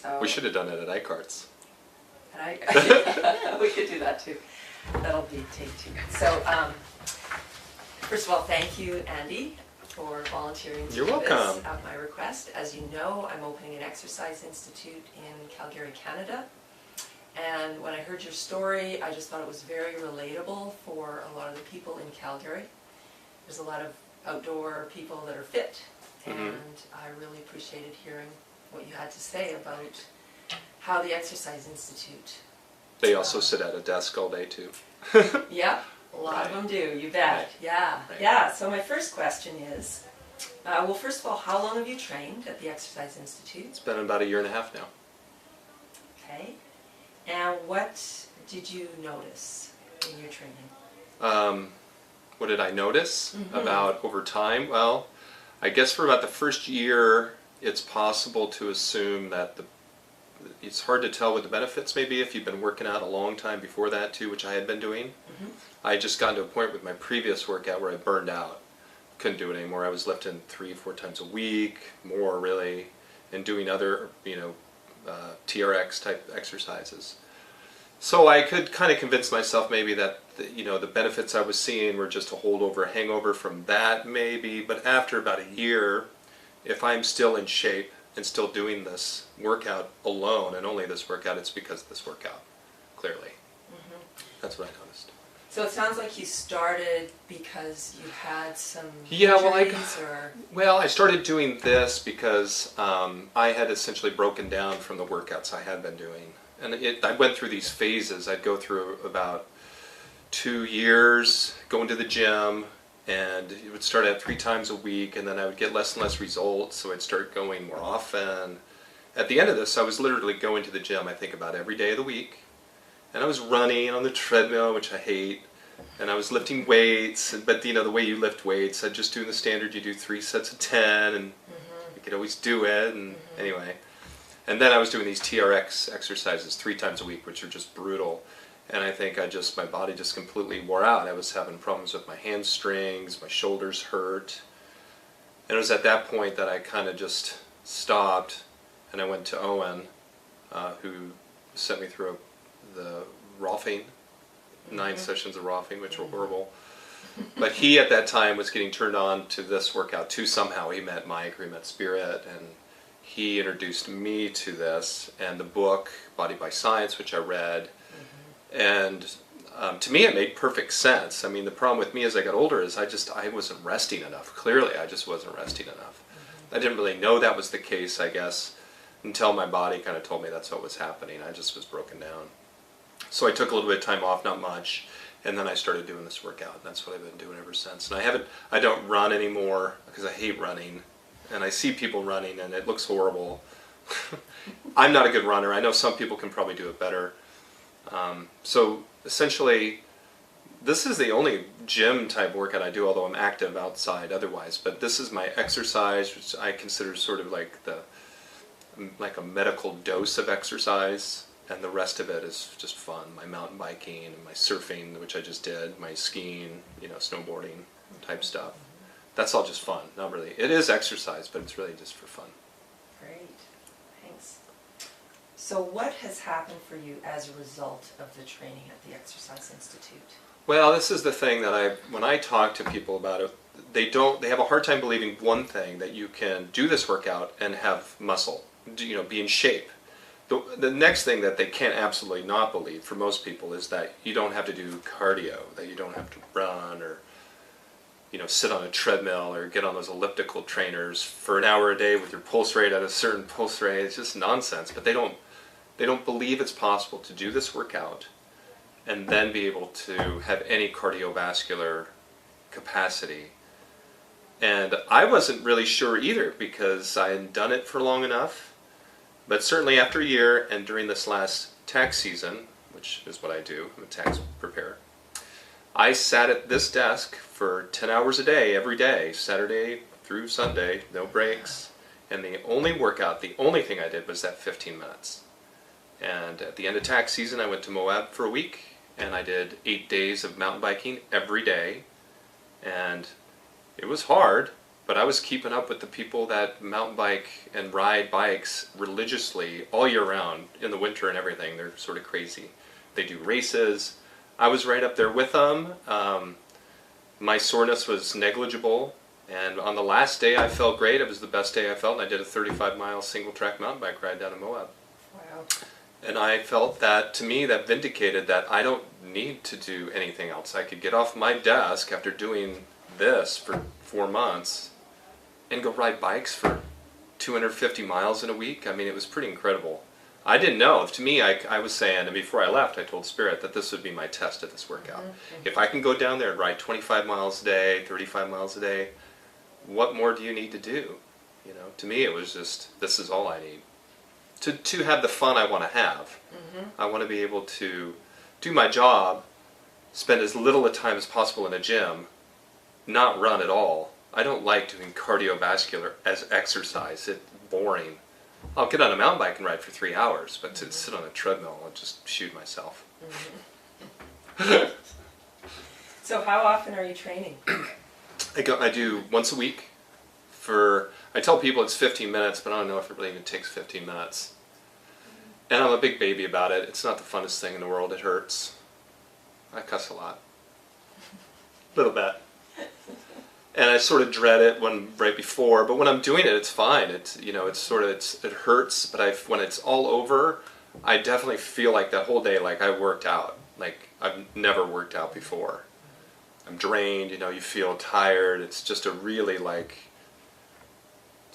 So We should have done it at iCarts. and I we could do that too. That'll be take two. So first of all, thank you, Andy, for volunteering to You're do welcome. this at my request. As you know, I'm opening an exercise institute in Calgary, Canada. And when I heard your story, I just thought it was very relatable for a lot of the people in Calgary. There's a lot of outdoor people that are fit, and I really appreciated hearing what you had to say about how the Exercise Institute. They also sit at a desk all day too. Yeah, a lot of them do, you bet. Right. Yeah, Right. yeah. So my first question is, well, first of all, how long have you trained at the Exercise Institute? It's been about 1.5 years now. Okay. And what did you notice in your training? What did I notice about over time? Well, I guess for about the first year, it's possible to assume that it's hard to tell what the benefits may be if you've been working out a long time before that too, which I had been doing. I had just gotten to a point with my previous workout where I burned out. Couldn't do it anymore. I was lifting 3-4 times a week, more really, and doing other, TRX type exercises. So I could kind of convince myself maybe that the benefits I was seeing were just a holdover, hangover from that maybe. But after about a year, if I'm still in shape and still doing this workout alone, and only this workout, it's because of this workout, clearly. That's what I noticed. So it sounds like you started because you had some injuries, or... Well, I started doing this because I had essentially broken down from the workouts I had been doing. And I went through these phases. I'd go through about 2 years going to the gym, and it would start out 3 times a week, and then I would get less and less results, so I'd start going more often. At the end of this, I was literally going to the gym, I think, about every day of the week. And I was running on the treadmill, which I hate, and I was lifting weights, but the way you lift weights, I'd just do the standard, you do 3 sets of 10, and you could always do it, and anyway. And then I was doing these TRX exercises 3 times a week, which are just brutal. And I think my body just completely wore out. I was having problems with my hamstrings, my shoulders hurt. And it was at that point that I kind of just stopped, and I went to Owen, who sent me through the Rolfing, 9 sessions of Rolfing, which were horrible. But he at that time was getting turned on to this workout too somehow. He met Mike, or he met Spirit, and he introduced me to this, and the book, Body by Science, which I read. And to me it made perfect sense. I mean, the problem with me as I got older is I wasn't resting enough. Clearly, I just wasn't resting enough. I didn't really know that was the case, I guess, until my body kind of told me that's what was happening. I just was broken down. So I took a little bit of time off, not much, and then I started doing this workout, and that's what I've been doing ever since. And I don't run anymore because I hate running, and I see people running and it looks horrible. I'm not a good runner. I know some people can probably do it better. So essentially, this is the only gym type workout I do, although I'm active outside otherwise. But this is my exercise, which I consider sort of like a medical dose of exercise, and the rest of it is just fun. My mountain biking and my surfing, which I just did, my skiing, snowboarding type stuff. That's all just fun. Not really. It is exercise, but it's really just for fun. Great. Thanks. So what has happened for you as a result of the training at the Exercise Institute? Well, this is the thing that when I talk to people about it, they have a hard time believing one thing, that you can do this workout and have muscle, be in shape. The next thing that they can't absolutely not believe for most people is that you don't have to do cardio, that you don't have to run or sit on a treadmill or get on those elliptical trainers for an hour a day with your pulse rate at a certain pulse rate. It's just nonsense. But they don't believe it's possible to do this workout and then be able to have any cardiovascular capacity. And I wasn't really sure either, because I hadn't done it for long enough. But certainly after a year, and during this last tax season, which is what I do, I'm a tax preparer, I sat at this desk for 10 hours a day, every day, Saturday through Sunday, no breaks. And the only thing I did was that 15 minutes. And at the end of tax season, I went to Moab for a week, and I did 8 days of mountain biking every day. And it was hard, but I was keeping up with the people that mountain bike and ride bikes religiously all year round in the winter and everything. They're sort of crazy. They do races. I was right up there with them. My soreness was negligible, and on the last day I felt great. It was the best day I felt, and I did a 35-mile single-track mountain bike ride down in Moab. Wow. And I felt that, to me, that vindicated that I don't need to do anything else. I could get off my desk after doing this for 4 months and go ride bikes for 250 miles in a week. I mean, it was pretty incredible. I didn't know. To me, I was saying, and before I left, I told Spirit that this would be my test at this workout. Mm-hmm. If I can go down there and ride 25 miles a day, 35 miles a day, what more do you need to do? You know, to me, it was just, this is all I need. To have the fun I want to have. Mm-hmm. I want to be able to do my job, spend as little a time as possible in a gym, not run at all. I don't like doing cardiovascular as exercise. It's boring. I'll get on a mountain bike and ride for 3 hours, but to sit on a treadmill, I'll just shoot myself. Mm-hmm. So how often are you training? I do once a week. I tell people it's 15 minutes, but I don't know if it really even takes 15 minutes. And I'm a big baby about it. It's not the funnest thing in the world. It hurts. I cuss a lot. A little bit. And I sort of dread it right before, but when I'm doing it, it's fine. It hurts, but when it's all over, I definitely feel like that whole day, like I worked out. Like I've never worked out before. I'm drained, you feel tired. It's just it's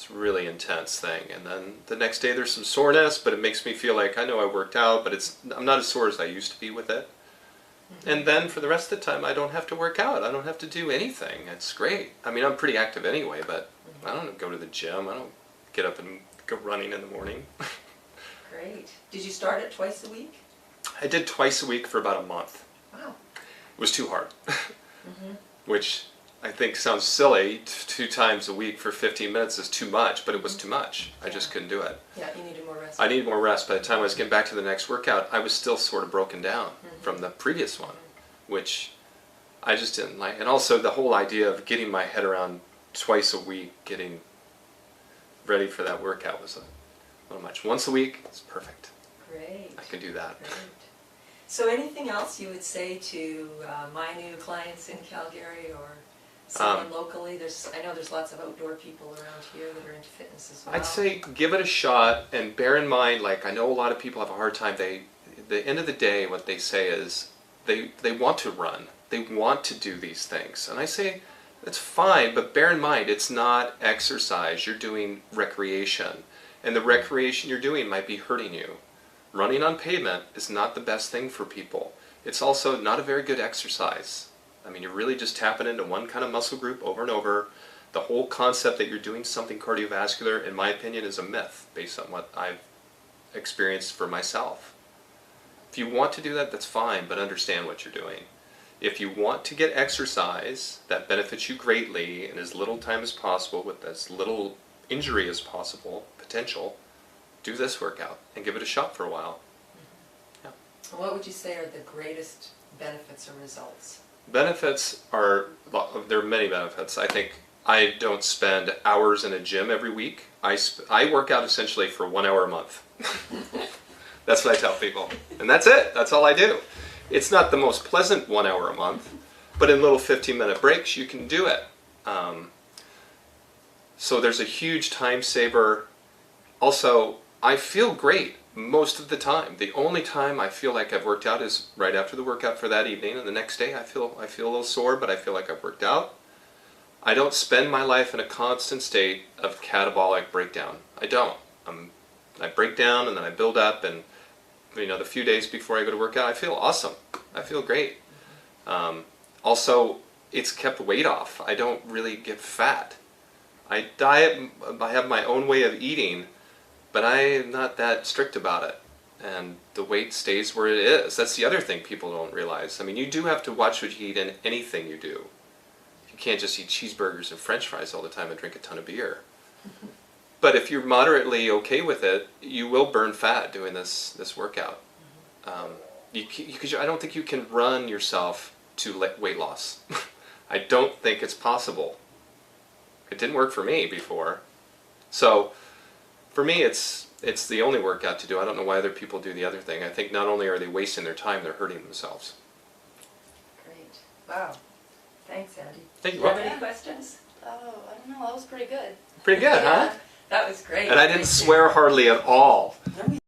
a really intense thing. And then the next day there's some soreness, but it makes me feel like I know I worked out, but I'm not as sore as I used to be with it. And then for the rest of the time, I don't have to work out. I don't have to do anything. It's great. I mean, I'm pretty active anyway, but I don't go to the gym. I don't get up and go running in the morning. Great. Did you start it twice a week? I did twice a week for about a month. Wow. It was too hard, Mm-hmm. which I think sounds silly. 2 times a week for 15 minutes is too much, but it was too much. I just couldn't do it. Yeah, you needed more rest. I needed more rest. By the time I was getting back to the next workout, I was still sort of broken down from the previous one, which I just didn't like. And also the whole idea of getting my head around twice a week, getting ready for that workout was a little much. Once a week, it's perfect. Great. I can do that. Great. So anything else you would say to my new clients in Calgary or someone locally? I know there's lots of outdoor people around here that are into fitness as well. I'd say give it a shot, and bear in mind, like I know a lot of people have a hard time. The end of the day, what they say is they want to run. They want to do these things. And I say, that's fine, but bear in mind, it's not exercise. You're doing recreation. And the recreation you're doing might be hurting you. Running on pavement is not the best thing for people. It's also not a very good exercise. I mean, you're really just tapping into one kind of muscle group over and over. The whole concept that you're doing something cardiovascular, in my opinion, is a myth based on what I've experienced for myself. If you want to do that, that's fine, but understand what you're doing. If you want to get exercise that benefits you greatly in as little time as possible with as little injury as possible, potential, do this workout and give it a shot for a while. Yeah. What would you say are the greatest benefits or results? Benefits there are many benefits. I think I don't spend hours in a gym every week. I work out essentially for 1 hour a month. That's what I tell people. And that's it. That's all I do. It's not the most pleasant 1 hour a month, but in little 15-minute breaks you can do it. So there's a huge time saver. Also, I feel great most of the time. The only time I feel like I've worked out is right after the workout for that evening, and the next day I feel a little sore, but I feel like I've worked out. I don't spend my life in a constant state of catabolic breakdown. I don't. I break down and then I build up, and the few days before I go to work out, I feel awesome. I feel great. Also, it's kept weight off. I don't really get fat. I diet, I have my own way of eating, but I'm not that strict about it. And the weight stays where it is. That's the other thing people don't realize. I mean, you do have to watch what you eat in anything you do. You can't just eat cheeseburgers and french fries all the time and drink a ton of beer. But if you're moderately okay with it, you will burn fat doing this workout. Because I don't think you can run yourself to weight loss. I don't think it's possible. It didn't work for me before. So for me, it's the only workout to do. I don't know why other people do the other thing. I think not only are they wasting their time, they're hurting themselves. Great. Wow. Thanks, Andy. Thank you. Do you have any questions? Oh, I don't know. That was pretty good. Pretty good, huh? That was great. And I didn't Thank you. swear hardly at all. No,